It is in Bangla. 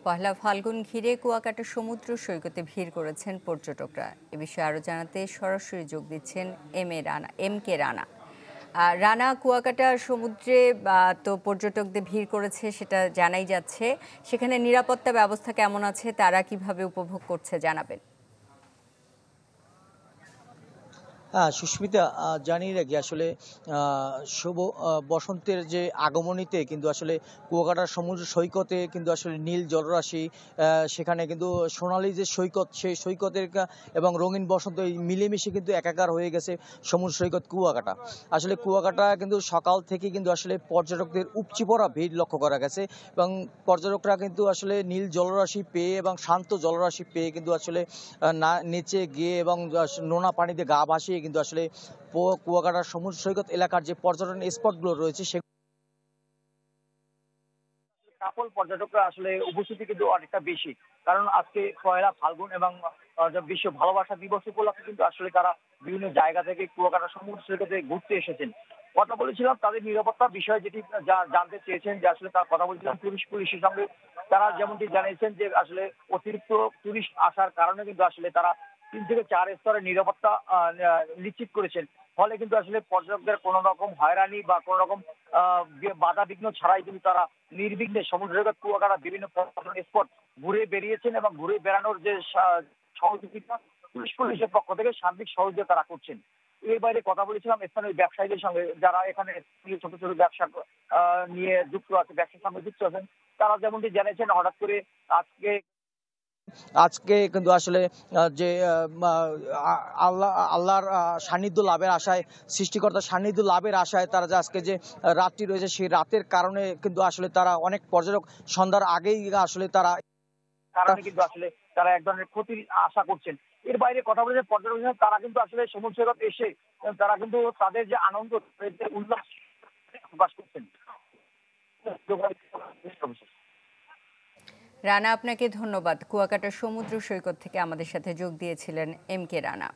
পহেলা ফাল্গুন ঘিরে কুয়াকাটা সমুদ্র সৈকতে ভিড় করেছেন পর্যটকরা। এ বিষয়ে আরো জানাতে সরাসরি যোগ দিচ্ছেন এম কে রানা। রানা, কুয়াকাটা সমুদ্রে তো পর্যটকদের ভিড় করেছে সেটা জানাই যাচ্ছে, সেখানে নিরাপত্তা ব্যবস্থা কেমন আছে, তারা কিভাবে উপভোগ করছে জানাবেন। হ্যাঁ সুস্মিতা, জানিয়ে রাখি আসলে শুভ বসন্তের যে আগমনীতে কিন্তু আসলে কুয়াকাটার সমুদ্র সৈকতে কিন্তু আসলে নীল জলরাশি, সেখানে কিন্তু সোনালী যে সৈকত সেই সৈকতের এবং রঙিন বসন্ত এই মিলেমিশে কিন্তু একাকার হয়ে গেছে সমুদ্র সৈকত কুয়াকাটা। আসলে কুয়াকাটা কিন্তু সকাল থেকে কিন্তু আসলে পর্যটকদের উপচে পড়া ভিড় লক্ষ্য করা গেছে এবং পর্যটকরা কিন্তু আসলে নীল জলরাশি পেয়ে এবং শান্ত জলরাশি পেয়ে কিন্তু আসলে না নিচে গিয়ে এবং নোনা পানিতে গা ভাসিয়ে কিন্তু আসলে কুয়াকাটার সমুদ্র সৈকত এলাকার যে পর্যটন স্পটগুলো রয়েছে সে সকল পর্যটকরা আসলে উপস্থিতি কিন্তু অনেকটা বেশি, কারণ আজকে পয়লা ফাল্গুন এবং বিশ্ব ভালোবাসা দিবস উপলক্ষে কিন্তু আসলে তারা বিভিন্ন জায়গা থেকে কুয়াকাটা সমুদ্র সৈকতে ঘুরতে এসেছেন। কথা বলেছিলাম তাদের নিরাপত্তা বিষয়ে, যেটি জানতে চেয়েছেন যে আসলে তার কথা বলছিলাম পুলিশের সঙ্গে। তারা যেমনটি জানিয়েছেন যে আসলে অতিরিক্ত টুরিস্ট আসার কারণে কিন্তু আসলে তারা 3 থেকে 4 স্তরের নিরাপত্তা নিশ্চিত করেছেন। ফলে কিন্তু আসলে পর্যটকদের কোনো রকম হয়রানি বা কোনো রকম বাধা বিঘ্ন ছাড়াই কিন্তু তারা নির্বিঘ্নে সমুদ্র সৈকত কুয়াকাটা বিভিন্ন পর্যটন স্পট ঘুরে বেরিয়েছেন এবং ঘুরে বেড়ানোর যে সহযোগিতা পুলিশের পক্ষ থেকে সার্বিক সহযোগিতা তারা করছেন। এর বাইরে কথা বলেছিলাম স্থানীয় ব্যবসায়ীদের সঙ্গে, যারা এখানে ছোট ছোট ব্যবসা নিয়ে যুক্ত আছে, ব্যবসার সঙ্গে যুক্ত আছেন। তারা যেমনটি জানিয়েছেন হঠাৎ করে আজকে আজকে কিন্তু আসলে যে আল্লাহর সান্নিধ্য লাভের আশায়, সৃষ্টিকর্তার সান্নিধ্য লাভের আশায় তারা যে আজকে যে রাতটি রয়েছে সেই রাতের কারণে কিন্তু আসলে তারা অনেক পর্যটক সন্ধ্যার আগেই আসলে তারা কারণে কিন্তু আসলে তারা এক ধরনের ক্ষতির আশা করছেন। এর বাইরে কথা বলেছে পর্যটক, তারা কিন্তু আসলে সমুদ্র সৈকত এসে তারা কিন্তু তাদের যে আনন্দ, উল্লাস প্রকাশ করছেন। রানা, আপনাকে ধন্যবাদ। কুয়াকাটা সমুদ্র সৈকত থেকে আমাদের সাথে যোগ দিয়েছিলেন এম কে রানা।